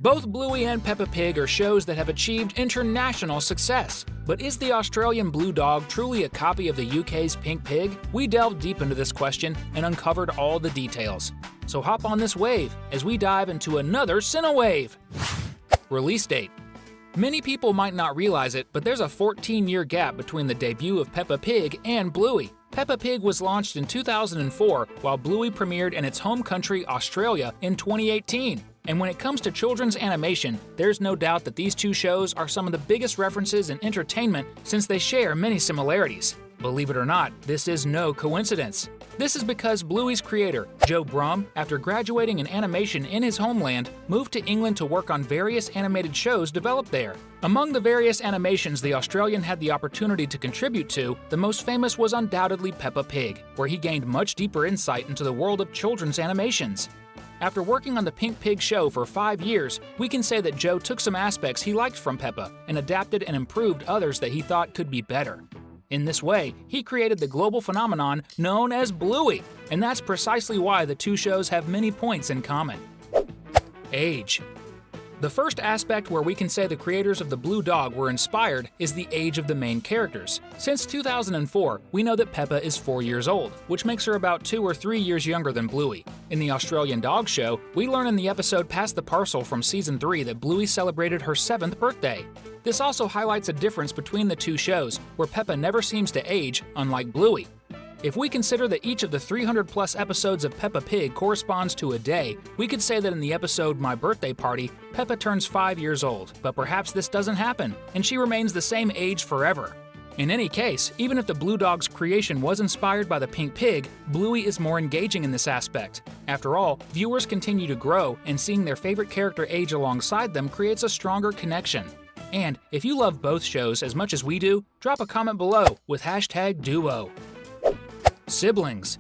Both Bluey and Peppa Pig are shows that have achieved international success. But is the Australian blue dog truly a copy of the UK's pink pig? We delved deep into this question and uncovered all the details. So hop on this wave as we dive into another Cinewave! Release date. Many people might not realize it, but there's a 14-year gap between the debut of Peppa Pig and Bluey. Peppa Pig was launched in 2004, while Bluey premiered in its home country, Australia, in 2018. And when it comes to children's animation, there's no doubt that these two shows are some of the biggest references in entertainment since they share many similarities. Believe it or not, this is no coincidence. This is because Bluey's creator, Joe Brumm, after graduating in animation in his homeland, moved to England to work on various animated shows developed there. Among the various animations the Australian had the opportunity to contribute to, the most famous was undoubtedly Peppa Pig, where he gained much deeper insight into the world of children's animations. After working on the Pink Pig show for 5 years, we can say that Joe took some aspects he liked from Peppa and adapted and improved others that he thought could be better. In this way, he created the global phenomenon known as Bluey, and that's precisely why the two shows have many points in common. Age. The first aspect where we can say the creators of the Blue Dog were inspired is the age of the main characters. Since 2004, we know that Peppa is 4 years old, which makes her about 2 or 3 years younger than Bluey. In the Australian Dog Show, we learn in the episode Pass the Parcel from Season 3 that Bluey celebrated her 7th birthday. This also highlights a difference between the two shows, where Peppa never seems to age, unlike Bluey. If we consider that each of the 300-plus episodes of Peppa Pig corresponds to a day, we could say that in the episode My Birthday Party, Peppa turns 5 years old, but perhaps this doesn't happen, and she remains the same age forever. In any case, even if the Blue Dog's creation was inspired by the Pink Pig, Bluey is more engaging in this aspect. After all, viewers continue to grow, and seeing their favorite character age alongside them creates a stronger connection. And if you love both shows as much as we do, drop a comment below with #Duo. Siblings.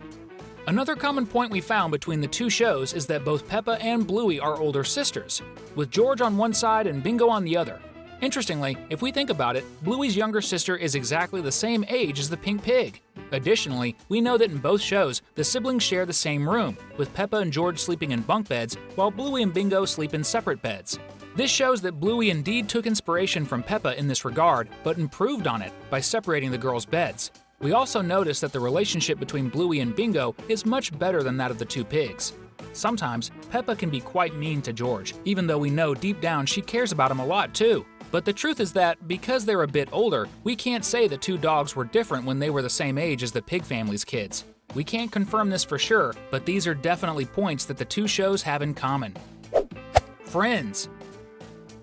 Another common point we found between the two shows is that both Peppa and Bluey are older sisters, with George on one side and Bingo on the other. Interestingly, if we think about it, Bluey's younger sister is exactly the same age as the Pink Pig. Additionally, we know that in both shows, the siblings share the same room, with Peppa and George sleeping in bunk beds, while Bluey and Bingo sleep in separate beds. This shows that Bluey indeed took inspiration from Peppa in this regard, but improved on it by separating the girls' beds. We also notice that the relationship between Bluey and Bingo is much better than that of the two pigs. Sometimes, Peppa can be quite mean to George, even though we know deep down she cares about him a lot too. But the truth is that, because they're a bit older, we can't say the two dogs were different when they were the same age as the pig family's kids. We can't confirm this for sure, but these are definitely points that the two shows have in common. Friends.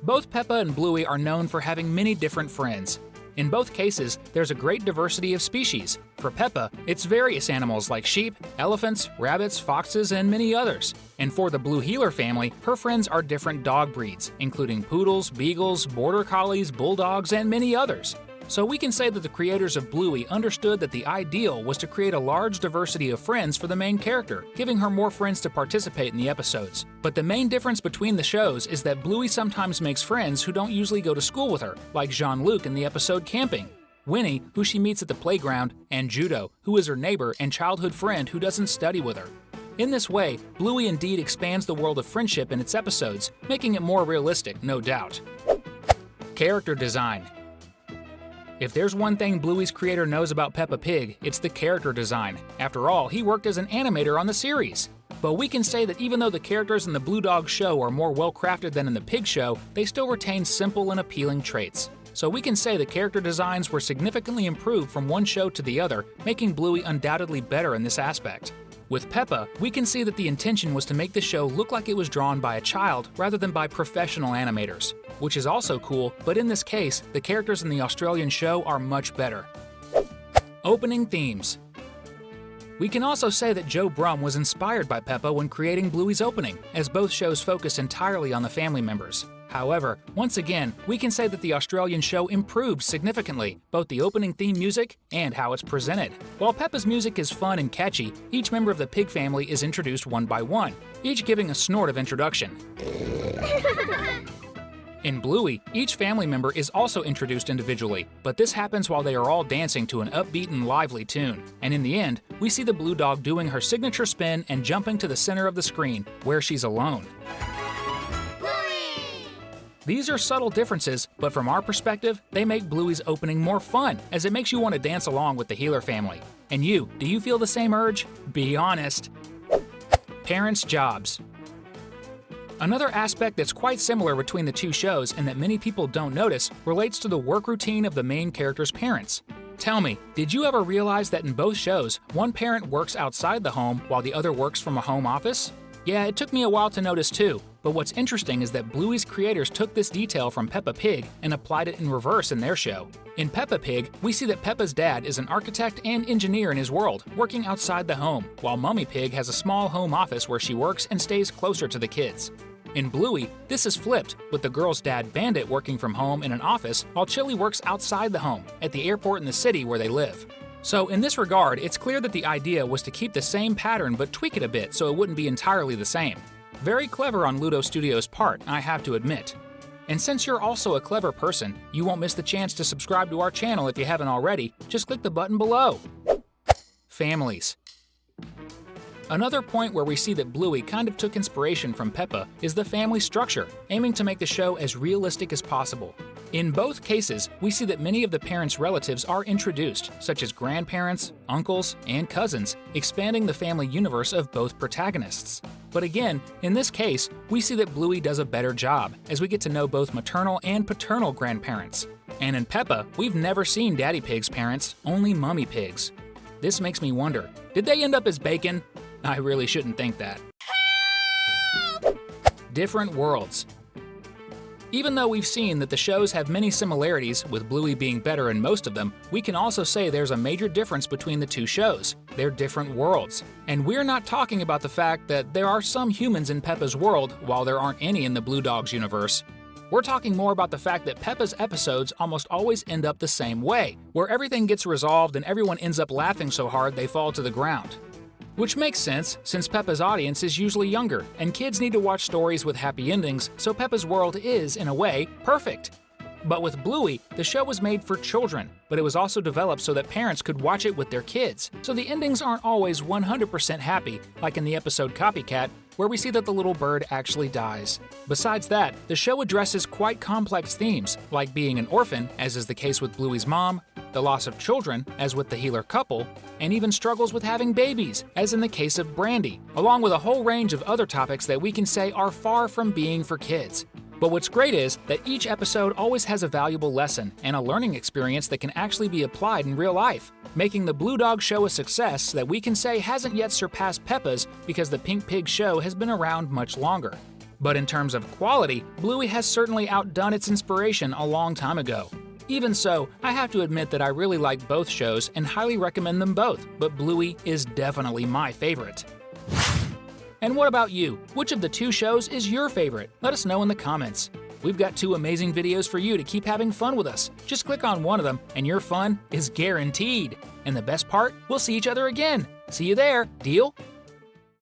Both Peppa and Bluey are known for having many different friends. In both cases, there's a great diversity of species. For Peppa, it's various animals like sheep, elephants, rabbits, foxes, and many others. And for the Blue Heeler family, her friends are different dog breeds, including poodles, beagles, border collies, bulldogs, and many others. So we can say that the creators of Bluey understood that the ideal was to create a large diversity of friends for the main character, giving her more friends to participate in the episodes. But the main difference between the shows is that Bluey sometimes makes friends who don't usually go to school with her, like Jean-Luc in the episode Camping, Winnie, who she meets at the playground, and Judo, who is her neighbor and childhood friend who doesn't study with her. In this way, Bluey indeed expands the world of friendship in its episodes, making it more realistic, no doubt. Character design. If there's one thing Bluey's creator knows about Peppa Pig, it's the character design. After all, he worked as an animator on the series. But we can say that even though the characters in the Blue Dog show are more well-crafted than in the Pig show, they still retain simple and appealing traits. So we can say the character designs were significantly improved from one show to the other, making Bluey undoubtedly better in this aspect. With Peppa, we can see that the intention was to make the show look like it was drawn by a child rather than by professional animators, which is also cool, but in this case, the characters in the Australian show are much better. Opening themes. We can also say that Joe Brumm was inspired by Peppa when creating Bluey's opening, as both shows focus entirely on the family members. However, once again, we can say that the Australian show improved significantly, both the opening theme music and how it's presented. While Peppa's music is fun and catchy, each member of the pig family is introduced one by one, each giving a snort of introduction. In Bluey, each family member is also introduced individually, but this happens while they are all dancing to an upbeat and lively tune. And in the end, we see the Blue Dog doing her signature spin and jumping to the center of the screen, where she's alone. Bluey! These are subtle differences, but from our perspective, they make Bluey's opening more fun, as it makes you want to dance along with the Healer family. And you, do you feel the same urge? Be honest. Parents' jobs. Another aspect that's quite similar between the two shows and that many people don't notice relates to the work routine of the main characters' parents. Tell me, did you ever realize that in both shows, one parent works outside the home while the other works from a home office? Yeah, it took me a while to notice too, but what's interesting is that Bluey's creators took this detail from Peppa Pig and applied it in reverse in their show. In Peppa Pig, we see that Peppa's dad is an architect and engineer in his world, working outside the home, while Mummy Pig has a small home office where she works and stays closer to the kids. In Bluey, this is flipped, with the girl's dad Bandit working from home in an office while Chili works outside the home, at the airport in the city where they live. So in this regard, it's clear that the idea was to keep the same pattern but tweak it a bit so it wouldn't be entirely the same. Very clever on Ludo Studios' part, I have to admit. And since you're also a clever person, you won't miss the chance to subscribe to our channel if you haven't already. Just click the button below. Families. Another point where we see that Bluey kind of took inspiration from Peppa is the family structure, aiming to make the show as realistic as possible. In both cases, we see that many of the parents' relatives are introduced, such as grandparents, uncles, and cousins, expanding the family universe of both protagonists. But again, in this case, we see that Bluey does a better job, as we get to know both maternal and paternal grandparents. And in Peppa, we've never seen Daddy Pig's parents, only Mummy Pig's. This makes me wonder, did they end up as bacon? I really shouldn't think that. Different worlds. Even though we've seen that the shows have many similarities, with Bluey being better in most of them, we can also say there's a major difference between the two shows. They're different worlds. And we're not talking about the fact that there are some humans in Peppa's world, while there aren't any in the Blue Dog's universe. We're talking more about the fact that Peppa's episodes almost always end up the same way, where everything gets resolved and everyone ends up laughing so hard they fall to the ground. Which makes sense, since Peppa's audience is usually younger, and kids need to watch stories with happy endings, so Peppa's world is, in a way, perfect. But with Bluey, the show was made for children, but it was also developed so that parents could watch it with their kids, so the endings aren't always 100% happy, like in the episode Copycat, where we see that the little bird actually dies. Besides that, the show addresses quite complex themes, like being an orphan, as is the case with Bluey's mom, the loss of children, as with the Healer couple, and even struggles with having babies, as in the case of Brandy, along with a whole range of other topics that we can say are far from being for kids. But what's great is that each episode always has a valuable lesson and a learning experience that can actually be applied in real life, making the Blue Dog show a success that we can say hasn't yet surpassed Peppa's because the Pink Pig show has been around much longer. But in terms of quality, Bluey has certainly outdone its inspiration a long time ago. Even so, I have to admit that I really like both shows and highly recommend them both, but Bluey is definitely my favorite. And what about you? Which of the two shows is your favorite? Let us know in the comments. We've got 2 amazing videos for you to keep having fun with us. Just click on one of them and your fun is guaranteed. And the best part, we'll see each other again. See you there, deal?